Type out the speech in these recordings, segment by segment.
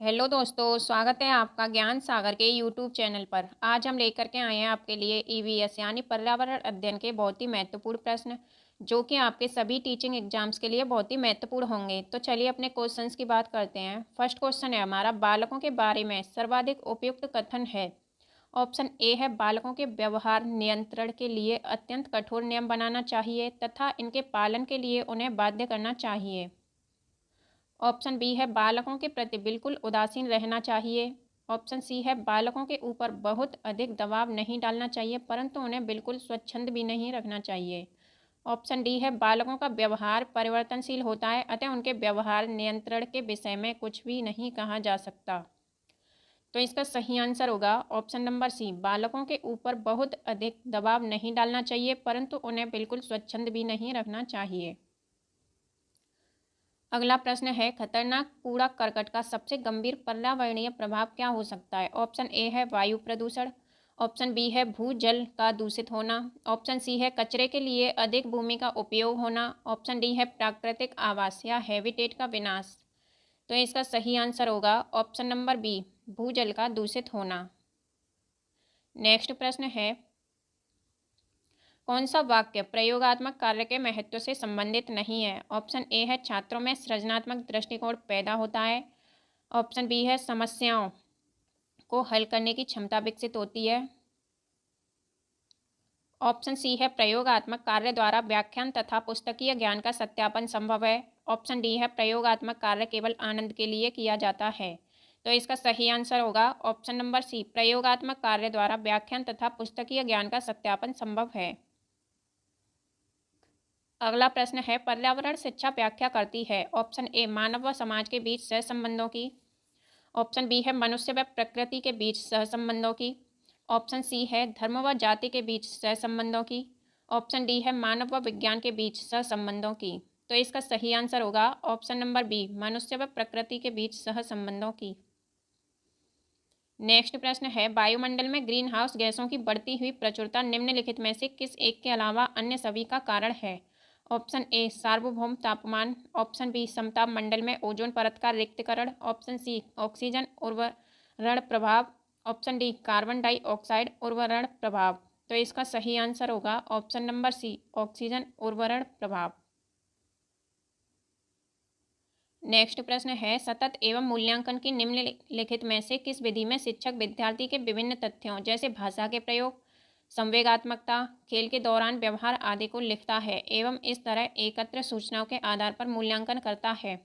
Hello दोस्तों, स्वागत है आपका ज्ञान सागर के यूट्यूब चैनल पर। आज हम लेकर के आए हैं आपके लिए ईवीएस यानी पर्यावरण अध्ययन के बहुत ही महत्वपूर्ण प्रश्न, जो कि आपके सभी टीचिंग एग्जाम्स के लिए बहुत ही महत्वपूर्ण होंगे। तो चलिए अपने क्वेश्चंस की बात करते हैं। फर्स्ट क्वेश्चन है हमारा, बालकों के बारे में सर्वाधिक उपयुक्त कथन है। ऑप्शन ए है, बालकों के व्यवहार नियंत्रण के लिए अत्यंत कठोर नियम बनाना चाहिए तथा इनके पालन के लिए उन्हें बाध्य करना चाहिए। ऑप्शन बी है, बालकों के प्रति बिल्कुल उदासीन रहना चाहिए। ऑप्शन सी है, बालकों के ऊपर बहुत अधिक दबाव नहीं डालना चाहिए परंतु उन्हें बिल्कुल स्वच्छंद भी नहीं रखना चाहिए। ऑप्शन डी है, बालकों का व्यवहार परिवर्तनशील होता है अतः उनके व्यवहार नियंत्रण के विषय में कुछ भी नहीं कहा जा सकता। तो इसका सही आंसर होगा ऑप्शन नंबर सी, बालकों के ऊपर बहुत अधिक दबाव नहीं डालना चाहिए परंतु उन्हें बिल्कुल स्वच्छंद भी नहीं रखना चाहिए। अगला प्रश्न है, खतरनाक कूड़ा करकट का सबसे गंभीर पर्यावरणीय प्रभाव क्या हो सकता है। ऑप्शन ए है वायु प्रदूषण। ऑप्शन बी है भूजल का दूषित होना। ऑप्शन सी है कचरे के लिए अधिक भूमि का उपयोग होना। ऑप्शन डी है प्राकृतिक आवास या हैबिटेट का विनाश। तो इसका सही आंसर होगा ऑप्शन नंबर बी, भूजल का दूषित होना। नेक्स्ट प्रश्न है, कौन सा वाक्य प्रयोगात्मक कार्य के महत्व से संबंधित नहीं है। ऑप्शन ए है, छात्रों में सृजनात्मक दृष्टिकोण पैदा होता है। ऑप्शन बी है, समस्याओं को हल करने की क्षमता विकसित होती है। ऑप्शन सी है, प्रयोगात्मक कार्य द्वारा व्याख्यान तथा पुस्तकीय ज्ञान का सत्यापन संभव है। ऑप्शन डी है, प्रयोगात्मक कार्य केवल आनंद के लिए किया जाता है। तो इसका सही आंसर होगा ऑप्शन नंबर सी, प्रयोगात्मक कार्य द्वारा व्याख्यान तथा पुस्तकीय ज्ञान का सत्यापन संभव है। अगला प्रश्न है, पर्यावरण शिक्षा व्याख्या करती है। ऑप्शन ए, मानव व समाज के बीच सहसंबंधों की। ऑप्शन बी है, मनुष्य व प्रकृति के बीच सहसंबंधों की। ऑप्शन सी है, धर्म व जाति के बीच सहसंबंधों की। ऑप्शन डी है, मानव व विज्ञान के बीच सहसंबंधों की। तो इसका सही आंसर होगा ऑप्शन नंबर बी, मनुष्य व प्रकृति के बीच सहसंबंधों की। नेक्स्ट प्रश्न है, वायुमंडल में ग्रीन हाउस गैसों की बढ़ती हुई प्रचुरता निम्नलिखित में से किस एक के अलावा अन्य सभी का कारण है। ऑप्शन ए, सार्वभौम तापमान। ऑप्शन बी, समताप मंडल में ओजोन परत का रिक्तकरण। ऑप्शन सी, ऑक्सीजन उर्वरण प्रभाव। ऑप्शन डी, कार्बन डाइऑक्साइड उर्वरण प्रभाव। तो इसका सही आंसर होगा ऑप्शन नंबर सी, ऑक्सीजन उर्वरण प्रभाव। नेक्स्ट प्रश्न है, सतत एवं मूल्यांकन की निम्नलिखित में से किस विधि में शिक्षक विद्यार्थी के विभिन्न तथ्यों जैसे भाषा के प्रयोग, संवेगात्मकता, खेल के दौरान व्यवहार आदि को लिखता है एवं इस तरह एकत्र सूचनाओं के आधार पर मूल्यांकन करता है।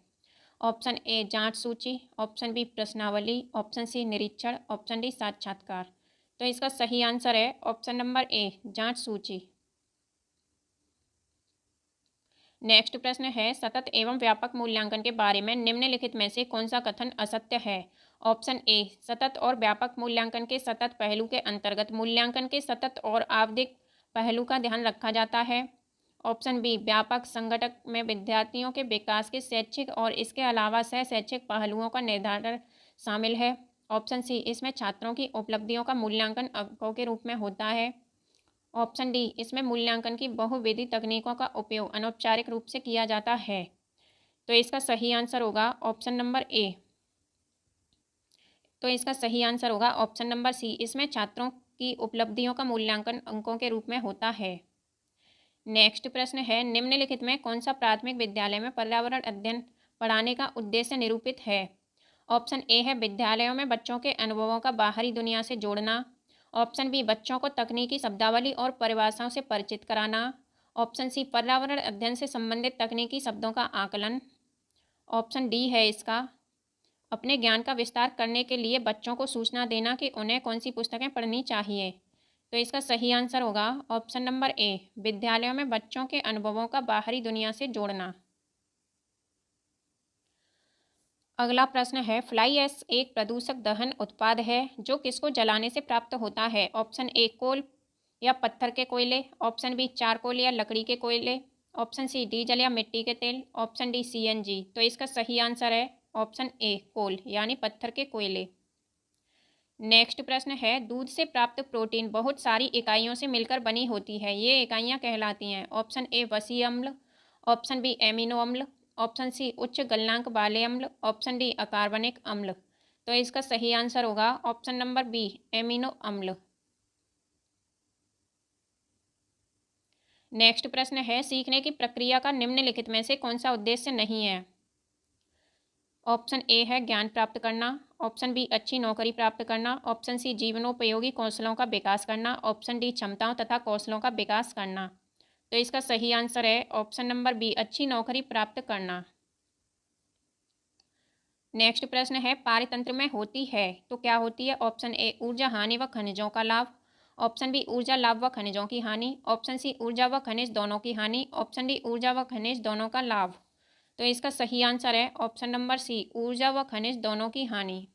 ऑप्शन ए, जांच सूची। ऑप्शन बी, प्रश्नावली। ऑप्शन सी, निरीक्षण। ऑप्शन डी, साक्षात्कार। तो इसका सही आंसर है ऑप्शन नंबर ए, जांच सूची। नेक्स्ट प्रश्न है, सतत एवं व्यापक मूल्यांकन के बारे में निम्नलिखित में से कौन सा कथन असत्य है। ऑप्शन ए, सतत और व्यापक मूल्यांकन के सतत पहलू के अंतर्गत मूल्यांकन के सतत और आवधिक पहलू का ध्यान रखा जाता है। ऑप्शन बी, व्यापक संगठक में विद्यार्थियों के विकास के शैक्षिक और इसके अलावा सह शैक्षिक पहलुओं का निर्धारण शामिल है। ऑप्शन सी, इसमें छात्रों की उपलब्धियों का मूल्यांकन अंकों के रूप में होता है। ऑप्शन डी, इसमें मूल्यांकन की बहुविध तकनीकों का उपयोग अनौपचारिक रूप से किया जाता है। तो इसका सही आंसर होगा ऑप्शन नंबर ए। तो इसका सही आंसर होगा ऑप्शन नंबर सी, इसमें छात्रों की उपलब्धियों का मूल्यांकन अंकों के रूप में होता है। नेक्स्ट प्रश्न है, निम्नलिखित में कौन सा प्राथमिक विद्यालय में पर्यावरण अध्ययन पढ़ाने का उद्देश्य निरूपित है। ऑप्शन ए है, विद्यालयों में बच्चों के अनुभवों का बाहरी दुनिया से जोड़ना। ऑप्शन बी, बच्चों को तकनीकी शब्दावली और परिभाषाओं से परिचित कराना। ऑप्शन सी, पर्यावरण अध्ययन से संबंधित तकनीकी शब्दों का आकलन। ऑप्शन डी है इसका, अपने ज्ञान का विस्तार करने के लिए बच्चों को सूचना देना कि उन्हें कौन सी पुस्तकें पढ़नी चाहिए। तो इसका सही आंसर होगा ऑप्शन नंबर ए, विद्यालयों में बच्चों के अनुभवों का बाहरी दुनिया से जोड़ना। अगला प्रश्न है, फ्लाई ऐश एक प्रदूषक दहन उत्पाद है जो किसको जलाने से प्राप्त होता है। ऑप्शन ए, कोल या पत्थर के कोयले। ऑप्शन बी, चारकोल या लकड़ी के कोयले। ऑप्शन सी, डीजल या मिट्टी के तेल। Option D, CNG. तो इसका सही आंसर है ऑप्शन ए, कोल यानी पत्थर के कोयले। नेक्स्ट प्रश्न है, दूध से प्राप्त प्रोटीन बहुत सारी इकाइयों से मिलकर बनी होती है, ये इकाइयाँ कहलाती हैं। ऑप्शन ए, वसी अम्ल। ऑप्शन बी, एमिनो अम्ल। ऑप्शन सी, उच्च गलनांक वाले अम्ल। ऑप्शन डी, अकार्बनिक अम्ल। तो इसका सही आंसर होगा ऑप्शन नंबर बी, एमिनो अम्ल। नेक्स्ट प्रश्न है, सीखने की प्रक्रिया का निम्नलिखित में से कौन सा उद्देश्य नहीं है? ऑप्शन ए है ज्ञान प्राप्त करना, ऑप्शन बी अच्छी नौकरी प्राप्त करना, ऑप्शन सी जीवनोपयोगी कौशलों का विकास करना, ऑप्शन डी क्षमताओं तथा कौशलों का विकास करना। तो इसका सही आंसर है ऑप्शन नंबर बी, अच्छी नौकरी प्राप्त करना। नेक्स्ट प्रश्न है, पारतंत्र में होती है तो क्या होती है? ऑप्शन ए ऊर्जा हानि व खनिजों का लाभ, ऑप्शन बी ऊर्जा लाभ व खनिजों की हानि, ऑप्शन सी ऊर्जा व खनिज दोनों की हानि, ऑप्शन डी ऊर्जा व खनिज दोनों का लाभ। तो इसका सही आंसर है ऑप्शन नंबर सी, ऊर्जा व खनिज दोनों की हानि।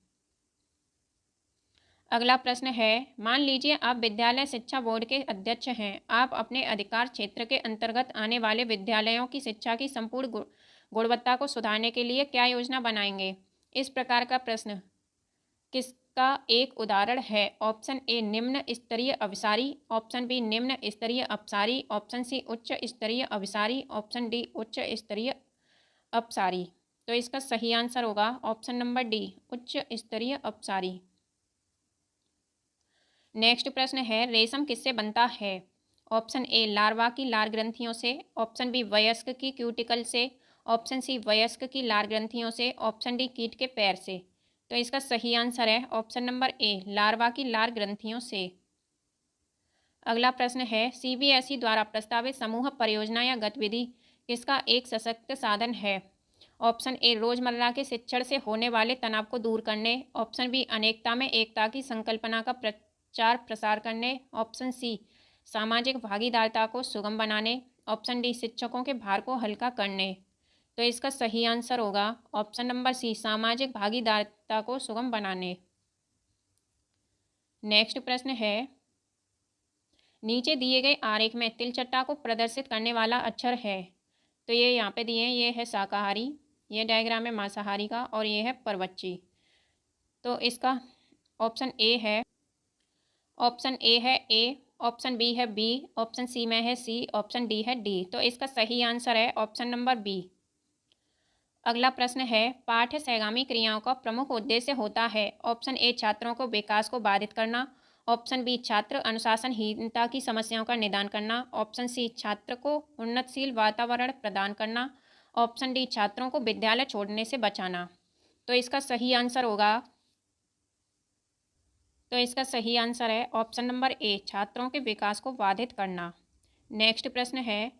अगला प्रश्न है, मान लीजिए आप विद्यालय शिक्षा बोर्ड के अध्यक्ष हैं। आप अपने अधिकार क्षेत्र के अंतर्गत आने वाले विद्यालयों की शिक्षा की संपूर्ण गुणवत्ता को सुधारने के लिए क्या योजना बनाएंगे? इस प्रकार का प्रश्न किसका एक उदाहरण है? ऑप्शन ए निम्न स्तरीय अभिसारी, ऑप्शन बी निम्न स्तरीय अपसारी, ऑप्शन सी उच्च स्तरीय अभिसारी, ऑप्शन डी उच्च स्तरीय अपसारी। तो इसका सही आंसर होगा ऑप्शन नंबर डी, उच्च स्तरीय अपसारी। नेक्स्ट प्रश्न है, रेशम किससे बनता है? ऑप्शन ए लार्वा की लार ग्रंथियों से, ऑप्शन बी वयस्क की क्यूटिकल से, ऑप्शन सी वयस्क की लार ग्रंथियों से, ऑप्शन डी कीट के पैर से। तो इसका सही आंसर है ऑप्शन नंबर ए, लार्वा की लार ग्रंथियों से। अगला प्रश्न है, सीबीएसई द्वारा प्रस्तावित समूह परियोजना या गतिविधि किसका एक सशक्त साधन है? ऑप्शन ए रोजमर्रा के शिक्षण से होने वाले तनाव को दूर करने, ऑप्शन बी अनेकता में एकता की संकल्पना का प्रचार प्रसार करने, ऑप्शन सी सामाजिक भागीदारिता को सुगम बनाने, ऑप्शन डी शिक्षकों के भार को हल्का करने। तो इसका सही आंसर होगा ऑप्शन नंबर सी, सामाजिक भागीदारिता को सुगम बनाने। नेक्स्ट प्रश्न है, नीचे दिए गए आरेख में तिलचट्टा को प्रदर्शित करने वाला अक्षर है। तो ये यहाँ पे दिए हैं, ये है शाकाहारी, ये डायग्राम है मांसाहारी का, और ये है परवच्ची। तो इसका ऑप्शन ए है, ऑप्शन ए है ए, ऑप्शन बी है बी, ऑप्शन सी में है सी, ऑप्शन डी है डी। तो इसका सही आंसर है ऑप्शन नंबर बी। अगला प्रश्न है, पाठ्य सहगामी क्रियाओं का प्रमुख उद्देश्य होता है। ऑप्शन ए छात्रों को विकास को बाधित करना, ऑप्शन बी छात्र अनुशासनहीनता की समस्याओं का निदान करना, ऑप्शन सी छात्र को उन्नतशील वातावरण प्रदान करना, ऑप्शन डी छात्रों को विद्यालय छोड़ने से बचाना। तो इसका सही आंसर होगा, तो इसका सही आंसर है ऑप्शन नंबर ए, छात्रों के विकास को बाधित करना। नेक्स्ट प्रश्न है,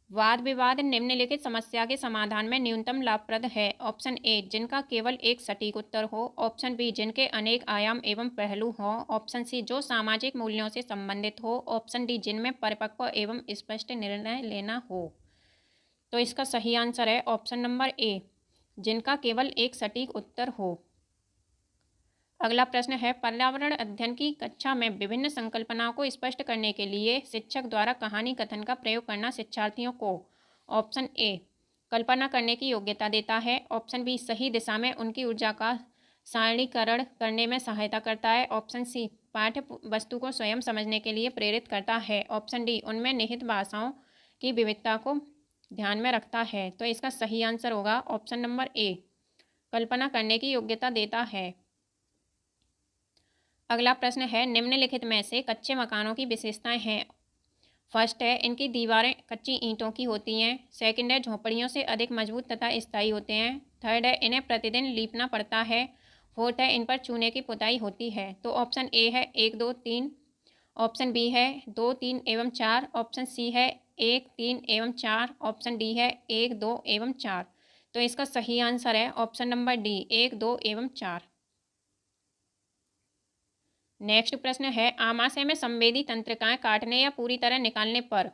वाद विवाद निम्नलिखित समस्या के समाधान में न्यूनतम लाभप्रद है। ऑप्शन ए जिनका केवल एक सटीक उत्तर हो, ऑप्शन बी जिनके अनेक आयाम एवं पहलू हों, ऑप्शन सी जो सामाजिक मूल्यों से संबंधित हो, ऑप्शन डी जिनमें परिपक्व एवं स्पष्ट निर्णय लेना हो। तो इसका सही आंसर है ऑप्शन नंबर ए, जिनका केवल एक सटीक उत्तर हो। अगला प्रश्न है, पर्यावरण अध्ययन की कक्षा में विभिन्न संकल्पनाओं को स्पष्ट करने के लिए शिक्षक द्वारा कहानी कथन का प्रयोग करना शिक्षार्थियों को ऑप्शन ए कल्पना करने की योग्यता देता है, ऑप्शन बी सही दिशा में उनकी ऊर्जा का सारणीकरण करने में सहायता करता है, ऑप्शन सी पाठ्य वस्तु को स्वयं समझने के लिए प्रेरित करता है, ऑप्शन डी उनमें निहित भाषाओं की विविधता को ध्यान में रखता है। तो इसका सही आंसर होगा ऑप्शन नंबर ए, कल्पना करने की योग्यता देता है। अगला प्रश्न है, निम्नलिखित में से कच्चे मकानों की विशेषताएं हैं। फर्स्ट है, इनकी दीवारें कच्ची ईंटों की होती हैं। सेकंड है, झोपड़ियों से अधिक मजबूत तथा स्थायी होते हैं। थर्ड है, इन्हें प्रतिदिन लीपना पड़ता है। फोर्थ है, इन पर चूने की पुताई होती है। तो ऑप्शन ए है 1, 2, 3, ऑप्शन बी है 2, 3 एवं 4, ऑप्शन सी है 1, 3 एवं 4, ऑप्शन डी है 1, 2 एवं 4। तो इसका सही आंसर है ऑप्शन नंबर डी, 1, 2 एवं 4। नेक्स्ट प्रश्न है, आमाशय में संवेदी तंत्रिकाएं काटने या पूरी तरह निकालने पर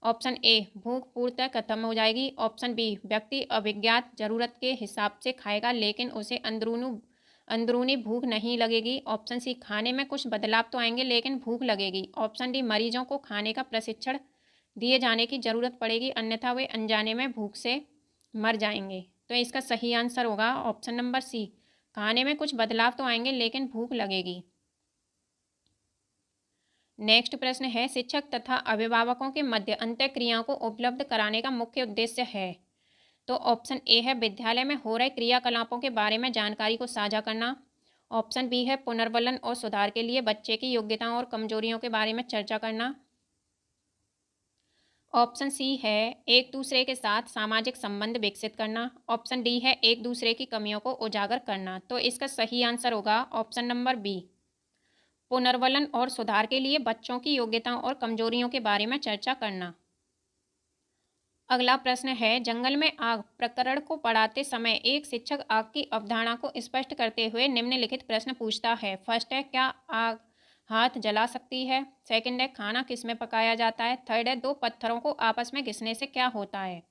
ऑप्शन ए भूख पूर्णतः खत्म हो जाएगी, ऑप्शन बी व्यक्ति अभिज्ञात जरूरत के हिसाब से खाएगा लेकिन उसे अंदरूनी भूख नहीं लगेगी, ऑप्शन सी खाने में कुछ बदलाव तो आएंगे लेकिन भूख लगेगी, ऑप्शन डी मरीजों को खाने का प्रशिक्षण दिए जाने की जरूरत पड़ेगी अन्यथा वे अनजाने में भूख से मर जाएंगे। तो इसका सही आंसर होगा ऑप्शन नंबर सी, खाने में कुछ बदलाव तो आएंगे लेकिन भूख लगेगी। नेक्स्ट प्रश्न है, शिक्षक तथा अभिभावकों के मध्य अंतःक्रियाओं को उपलब्ध कराने का मुख्य उद्देश्य है। तो ऑप्शन ए है विद्यालय में हो रहे क्रियाकलापों के बारे में जानकारी को साझा करना। ऑप्शन बी है पुनर्वलन और सुधार के लिए बच्चे की योग्यताओं और कमजोरियों के बारे में चर्चा करना। ऑप्शन सी है एक दूसरे के साथ सामाजिक संबंध विकसित करना। ऑप्शन डी है एक दूसरे की कमियों को उजागर करना। तो इसका सही आंसर होगा ऑप्शन नंबर बी, पुनर्वलन और सुधार के लिए बच्चों की योग्यताओं और कमजोरियों के बारे में चर्चा करना। अगला प्रश्न है जंगल में आग प्रकरण को पढ़ाते समय एक शिक्षक आग की अवधारणा को स्पष्ट करते हुए निम्नलिखित प्रश्न पूछता है। फर्स्ट है क्या आग हाथ जला सकती है। सेकंड है खाना किस में पकाया जाता है। थर्ड है दो पत्थरों को आपस में घिसने से क्या होता है।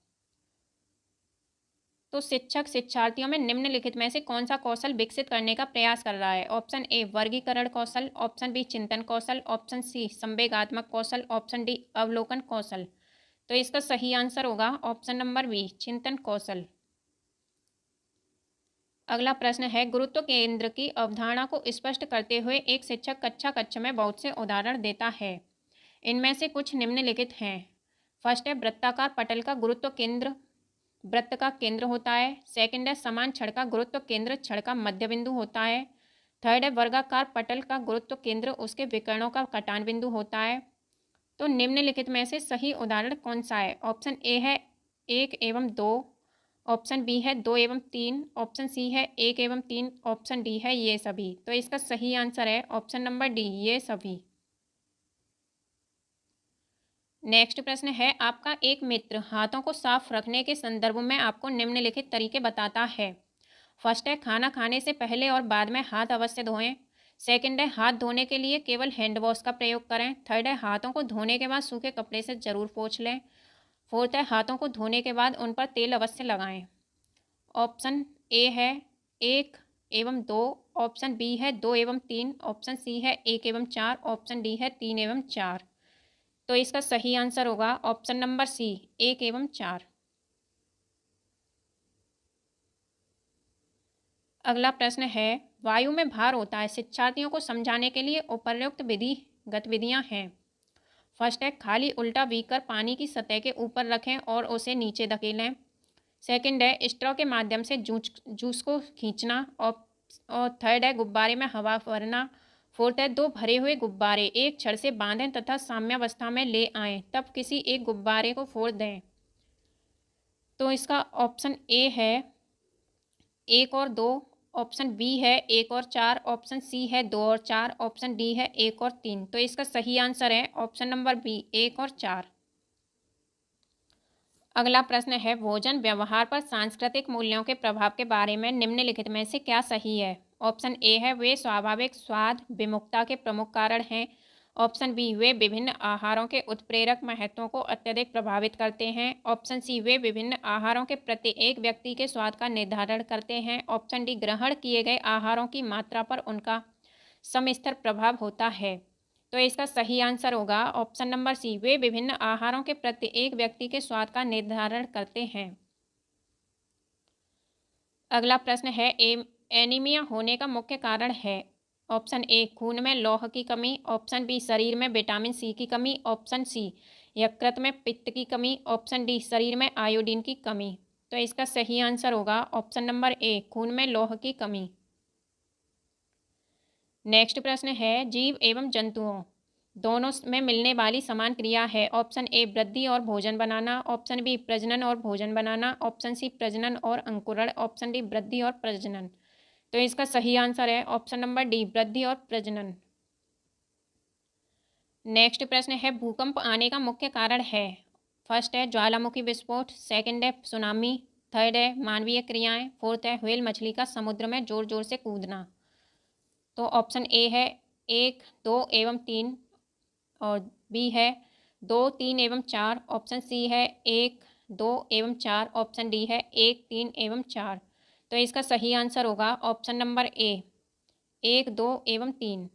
तो शिक्षक शिक्षार्थियों में निम्नलिखित में से कौन सा कौशल विकसित करने का प्रयास कर रहा है। ऑप्शन ए वर्गीकरण कौशल, ऑप्शन बी चिंतन कौशल, ऑप्शन सी संवेगात्मक कौशल, ऑप्शन डी अवलोकन कौशल। तो इसका सही आंसर होगा ऑप्शन नंबर बी, चिंतन कौशल। अगला प्रश्न है गुरुत्व केंद्र की अवधारणा को स्पष्ट करते हुए एक शिक्षक कक्षा में बहुत से उदाहरण देता है। इनमें से कुछ निम्नलिखित हैं। फर्स्ट है वृत्ताकार पटल का गुरुत्व केंद्र वृत्त का केंद्र होता है। सेकंड है समान छड़ का गुरुत्व केंद्र छड़ का मध्य बिंदु होता है। थर्ड है वर्गाकार पटल का गुरुत्व केंद्र उसके विकर्णों का कटान बिंदु होता है। तो निम्नलिखित में से सही उदाहरण कौन सा है। ऑप्शन ए है 1 एवं 2, ऑप्शन बी है 2 एवं 3, ऑप्शन सी है 1 एवं 3, ऑप्शन डी है ये सभी। तो इसका सही आंसर है ऑप्शन नंबर डी, ये सभी। नेक्स्ट प्रश्न है आपका एक मित्र हाथों को साफ रखने के संदर्भ में आपको निम्नलिखित तरीके बताता है। फर्स्ट है खाना खाने से पहले और बाद में हाथ अवश्य धोएं। सेकंड है हाथ धोने के लिए केवल हैंड वॉश का प्रयोग करें। थर्ड है हाथों को धोने के बाद सूखे कपड़े से जरूर पोंछ लें। फोर्थ है हाथों को धोने के बाद उन पर तेल अवश्य लगाएं। ऑप्शन ए है 1 एवं 2, ऑप्शन बी है 2 एवं 3, ऑप्शन सी है 1 एवं 4, ऑप्शन डी है 3 एवं 4। तो इसका सही आंसर होगा ऑप्शन नंबर सी, 1 एवं 4। अगला प्रश्न है वायु में भार होता है शिक्षार्थियों को समझाने के लिए उपर्युक्त गतिविधियां हैं। फर्स्ट है खाली उल्टा बीकर पानी की सतह के ऊपर रखें और उसे नीचे धकेलें। सेकंड है स्ट्रॉ के माध्यम से जूस को खींचना। और थर्ड है गुब्बारे में हवा भरना। फोर्थ है 2 भरे हुए गुब्बारे एक छड़ से बांधें तथा साम्यावस्था में ले आएं, तब किसी एक गुब्बारे को फोड़ दें। तो इसका ऑप्शन ए है 1 और 2, ऑप्शन बी है 1 और 4, ऑप्शन सी है 2 और 4, ऑप्शन डी है 1 और 3। तो इसका सही आंसर है ऑप्शन नंबर बी, 1 और 4। अगला प्रश्न है भोजन व्यवहार पर सांस्कृतिक मूल्यों के प्रभाव के बारे में निम्नलिखित में से क्या सही है। ऑप्शन ए है वे स्वाभाविक स्वाद विमुखता के प्रमुख कारण हैं। ऑप्शन बी वे विभिन्न आहारों के उत्प्रेरक महत्वों को अत्यधिक प्रभावित करते हैं। ऑप्शन सी वे विभिन्न आहारों के प्रति एक व्यक्ति के स्वाद का निर्धारण करते हैं। ऑप्शन डी ग्रहण किए गए आहारों की मात्रा पर उनका समस्तर प्रभाव होता है। तो इसका सही आंसर होगा ऑप्शन नंबर सी, वे विभिन्न आहारों के प्रति एक व्यक्ति के स्वाद का निर्धारण करते हैं। अगला प्रश्न है एनीमिया होने का मुख्य कारण है। ऑप्शन ए खून में लौह की कमी, ऑप्शन बी शरीर में विटामिन सी की कमी, ऑप्शन सी यकृत में पित्त की कमी, ऑप्शन डी शरीर में आयोडीन की कमी। तो इसका सही आंसर होगा ऑप्शन नंबर ए, खून में लौह की कमी। नेक्स्ट प्रश्न है जीव एवं जंतुओं दोनों में मिलने वाली समान क्रिया है। ऑप्शन ए वृद्धि और भोजन बनाना, ऑप्शन बी प्रजनन और भोजन बनाना, ऑप्शन सी प्रजनन और अंकुरण, ऑप्शन डी वृद्धि और प्रजनन। तो इसका सही आंसर है ऑप्शन नंबर डी, वृद्धि और प्रजनन। नेक्स्ट प्रश्न है भूकंप आने का मुख्य कारण है। फर्स्ट है ज्वालामुखी विस्फोट, सेकंड है सुनामी, थर्ड है मानवीय क्रियाएं, फोर्थ है व्हेल मछली का समुद्र में जोर जोर से कूदना। तो ऑप्शन ए है 1, 2 एवं 3, और बी है 2, 3 एवं 4, ऑप्शन सी है 1, 2 एवं 4, ऑप्शन डी है 1, 3 एवं 4। तो इसका सही आंसर होगा ऑप्शन नंबर ए, 1, 2 एवं 3।